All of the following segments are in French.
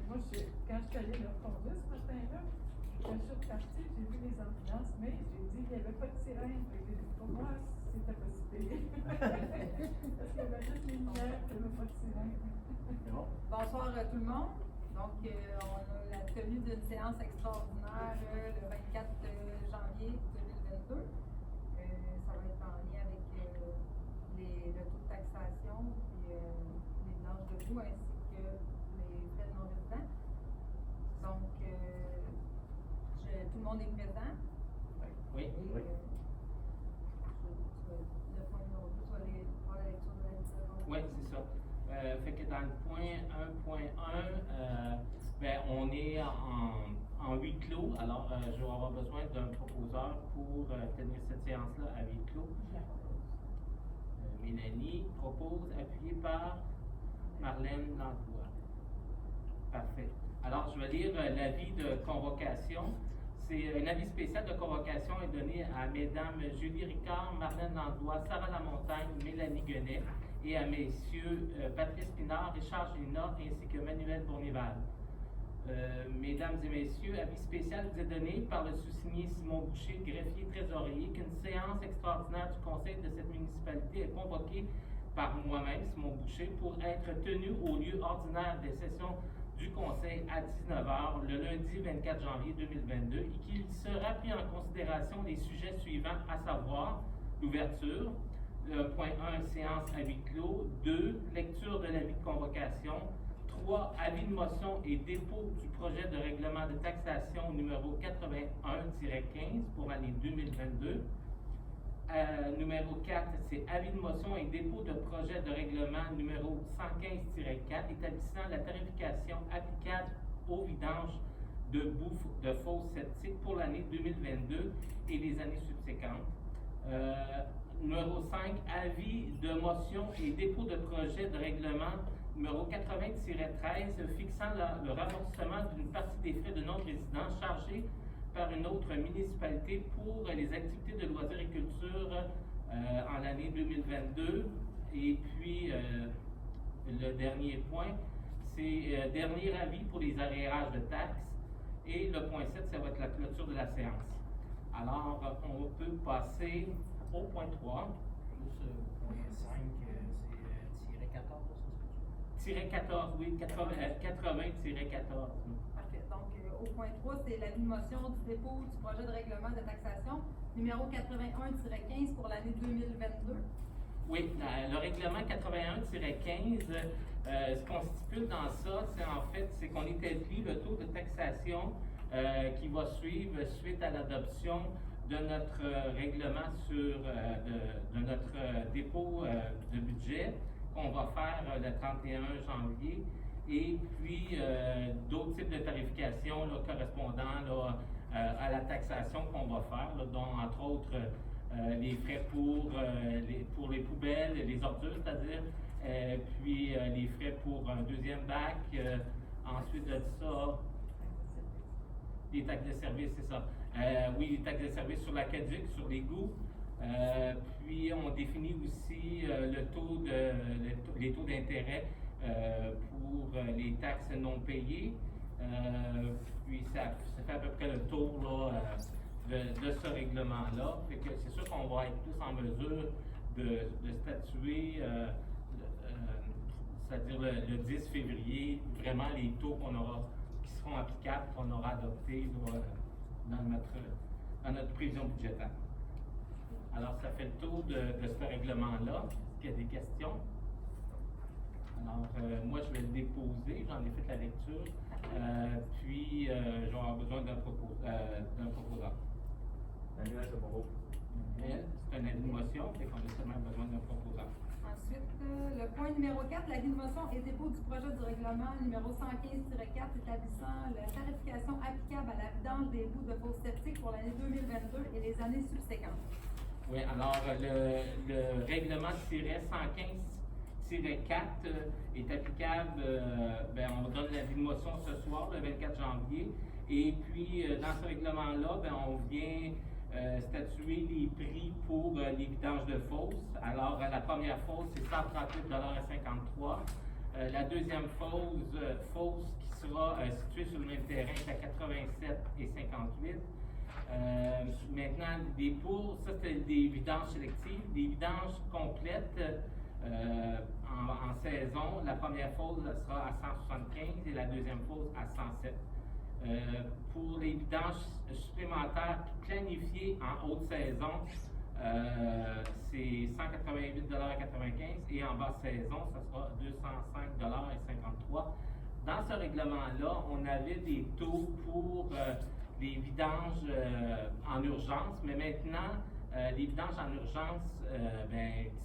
Moi, quand je suis allée le reconduire ce matin-là, quand je suis repartie, j'ai vu les ambulances, mais j'ai dit qu'il n'y avait pas de sirène. Pour moi, c'était possible. Parce qu'il y avait juste les lumières, il n'y avait pas de sirène. Bon. Bonsoir tout le monde. Donc, on a la tenue d'une séance extraordinaire le 24 janvier 2022. Ça va être en lien avec le taux de taxation, puis les vidanges de boue, ainsi que les frais de non-résidents. Donc, tout le monde est présent. Oui. Oui. Le point numéro 2, tu vas aller voir la lecture de la lecture. Oui, c'est ça. Fait que dans le point 1.1, ben, on est en huis clos. Alors, je vais avoir besoin d'un proposeur pour tenir cette séance-là à huis clos. Mélanie propose, appuyée par Marlène Langlois. Parfait. Alors, je vais lire l'avis de convocation. C'est un avis spécial de convocation est donné à mesdames Julie Ricard, Marlène Langlois, Sarah Lamontagne, Mélanie Guenet et à messieurs Patrice Pinard, Richard Génat ainsi que Manuel Bournival. Mesdames et messieurs, avis spécial vous est donné par le sous-signé Simon Boucher, greffier trésorier, qu'une séance extraordinaire du conseil de cette municipalité est convoquée par moi-même, Simon Boucher, pour être tenue au lieu ordinaire des sessions du conseil à 19h le lundi 24 janvier 2022 et qu'il sera pris en considération les sujets suivants, à savoir l'ouverture, point 1, séance à huis clos, 2, lecture de l'avis de convocation, 3, avis de motion et dépôt du projet de règlement de taxation numéro 81-15 pour l'année 2022. Numéro 4, c'est avis de motion et dépôt de projet de règlement numéro 115-4 établissant la tarification applicable aux vidanges de bouffe de fosses septiques pour l'année 2022 et les années subséquentes. Numéro 5, avis de motion et dépôt de projet de règlement numéro 80-13 fixant le remboursement d'une partie des frais de non-résidence chargés par une autre municipalité pour les activités de loisirs et culture en l'année 2022. Et puis, le dernier point, c'est dernier avis pour les arrérages de taxes. Et le point 7, ça va être la clôture de la séance. Alors, on peut passer au point 3. Point 5, c'est tiré 14, c'est Tiré 14, oui, 80-14. Parfait. Donc, au point 3, c'est l'avis de motion du dépôt du projet de règlement de taxation numéro 81-15 pour l'année 2022. Oui, le règlement 81-15, ce qu'on stipule dans ça, c'est qu'on établit le taux de taxation qui va suivre suite à l'adoption de notre règlement de notre dépôt de budget qu'on va faire le 31 janvier. Et puis, d'autres types de tarifications là, correspondant là, à la taxation qu'on va faire, là, dont entre autres les frais pour les poubelles, les ordures, c'est-à-dire, puis les frais pour un deuxième bac, ensuite de ça, les taxes de service, c'est ça. Oui, les taxes de service sur la caduc, sur l'égout. Puis, on définit aussi les taux d'intérêt pour les taxes non payées. Puis ça fait à peu près le tour là, de ce règlement-là. Fait que c'est sûr qu'on va être plus en mesure de statuer, c'est-à-dire le 10 février, vraiment les taux qui seront applicables, qu'on aura adoptés là, dans notre prévision budgétaire. Alors, ça fait le tour de ce règlement-là. Est-ce qu'il y a des questions? Alors, moi, je vais le déposer. J'en ai fait la lecture. Puis, je vais avoir besoin d'un proposant. Manuel, c'est bon. C'est un avis de motion, fait qu'on a seulement besoin d'un proposant. Ensuite, le point numéro 4, l'avis de motion et dépôt du projet du règlement numéro 115-4 établissant la tarification applicable à la vidange des boues de fosses septiques pour l'année 2022 et les années subséquentes. Oui, alors le règlement -115-4 est applicable, on donne l'avis de motion ce soir, le 24 janvier, et puis dans ce règlement-là, on vient statuer les prix pour les vidanges de fosses. Alors, la première fosse, c'est 138,53 $. La deuxième fosse qui sera située sur le même terrain, c'est à 87 et 58. Maintenant, des poules, ça c'est des vidanges sélectives, des vidanges complètes en saison. La première fosse elle sera à 175 et la deuxième fosse à 107. Pour les vidanges supplémentaires planifiées en haute saison, c'est 188,95 et en basse saison, ça sera 205,53. Dans ce règlement-là, on avait des taux pour les vidanges en urgence, mais maintenant, les vidanges en urgence,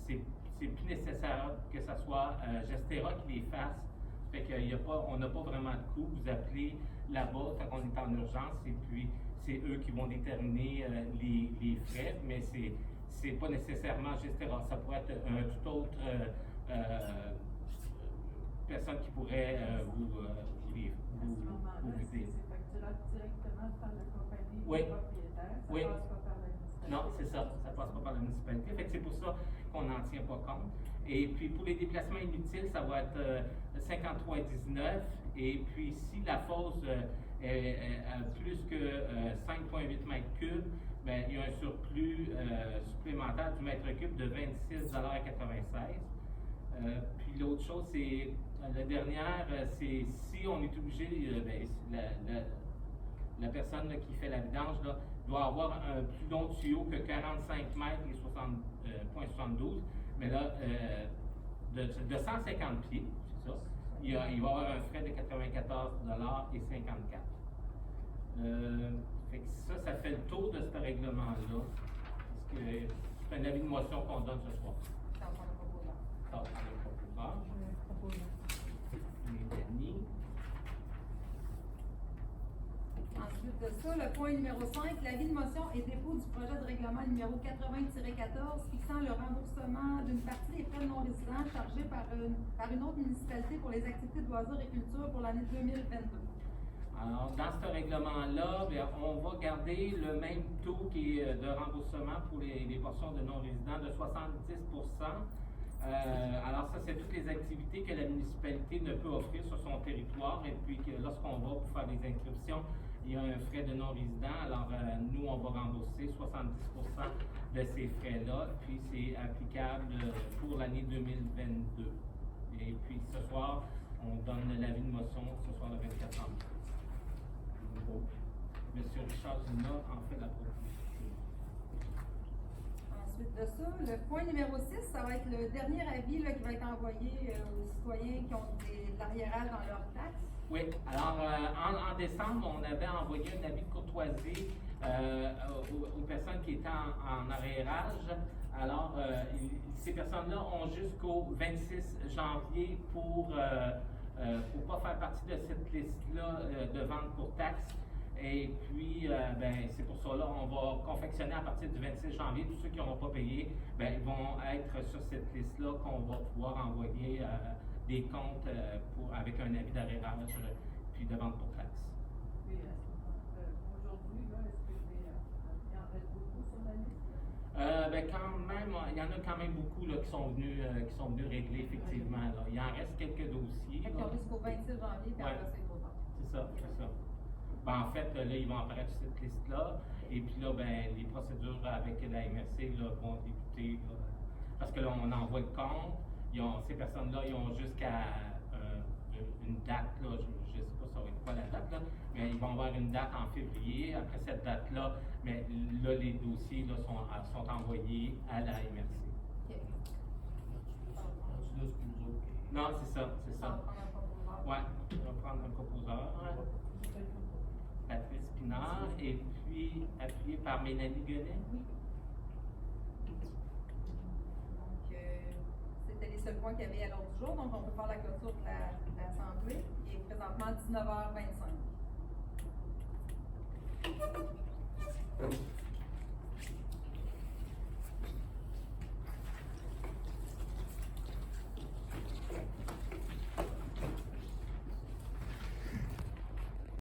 c'est plus nécessaire que ce soit Gestera qui les fasse. Fait qu'il y a pas, on n'a pas vraiment de coût. Vous appelez là-bas quand on est en urgence et puis c'est eux qui vont déterminer les frais, mais c'est pas nécessairement Gestera. Ça pourrait être un tout autre personne qui pourrait vous vider. À ce moment-là, est-ce que c'est facturable directement par la compagnie Oui. propriétaire? Ça Oui. passe pas par la municipalité? Non, c'est ça passe pas par la municipalité. Fait que c'est pour ça qu'on n'en tient pas compte. Et puis pour les déplacements inutiles, ça va être 53,19. Et puis si la fosse est plus que 5,8 mètres cubes, ben, il y a un surplus supplémentaire du mètre cube de 26,96 $. Puis l'autre chose, c'est la dernière, c'est si on est obligé, la personne là, qui fait la vidange là, doit avoir un plus long tuyau que 45 mètres et 60,72. Mais là, de 150 pieds, c'est ça, il va y avoir un frais de 94,54 $. Fait que ça fait le tour de ce règlement-là. Parce que c'est un avis de motion qu'on donne ce soir. Ça, on le propose là. Ça, on le propose. Je propose. Mélanie. Ensuite de ça, le point numéro 5, l'avis de motion et dépôt du projet de règlement numéro 80-14 fixant le remboursement d'une partie des frais de non-résidents chargés par une autre municipalité pour les activités de loisirs et culture pour l'année 2022. Alors, dans ce règlement-là, on va garder le même taux qui est de remboursement pour les portions de non-résidents de 70%. Alors ça, c'est toutes les activités que la municipalité ne peut offrir sur son territoire et puis que lorsqu'on va pour faire des inscriptions, il y a un frais de non-résident. Alors nous, on va rembourser 70% de ces frais-là, puis c'est applicable pour l'année 2022. Et puis ce soir, on donne l'avis de motion ce soir le 24 janvier. Monsieur Richard Zuna en fait la proposition. Ensuite de ça, le point numéro 6, ça va être le dernier avis là, qui va être envoyé aux citoyens qui ont de l'arriérage dans leurs taxes. Oui, alors en décembre, on avait envoyé un avis de courtoisie aux personnes qui étaient en arréarage. Alors, ces personnes-là ont jusqu'au 26 janvier pour pas faire partie de cette liste-là de vente pour taxes. Et puis, c'est pour ça là, on va confectionner à partir du 26 janvier, tous ceux qui n'auront pas payé, ils vont être sur cette liste-là qu'on va pouvoir envoyer des comptes avec un avis d'arrérage puis de vente pour taxes. Oui, aujourd'hui, là, est-ce que il y en reste beaucoup sur la liste? Quand même, il y en a quand même beaucoup là, qui sont venus régler effectivement. Là. Il en reste quelques dossiers. Fait qu'ils ont jusqu'au 26 janvier, puis après, c'est trop tard. C'est ça, c'est ça. En fait, là, ils vont apparaître sur cette liste-là. Et puis là, les procédures avec la MRC là, vont débuter. Là, parce que là, on envoie le compte. Ces personnes-là, ils ont jusqu'à une date, là, je ne sais pas ça va être quoi la date, là, mais ils vont avoir une date en février. Après cette date-là, mais là, les dossiers là, sont envoyés à la MRC. OK. Non, c'est ça, c'est Ça va ça. prendre un proposeur. Ouais, on va prendre un proposeur. Patrice Pinard, et puis appuyé par Mélanie Guenet. Oui. Donc, c'était les seuls points qu'il y avait à l'ordre du jour. Donc, on peut faire la clôture de l'Assemblée. Il est présentement 19h25.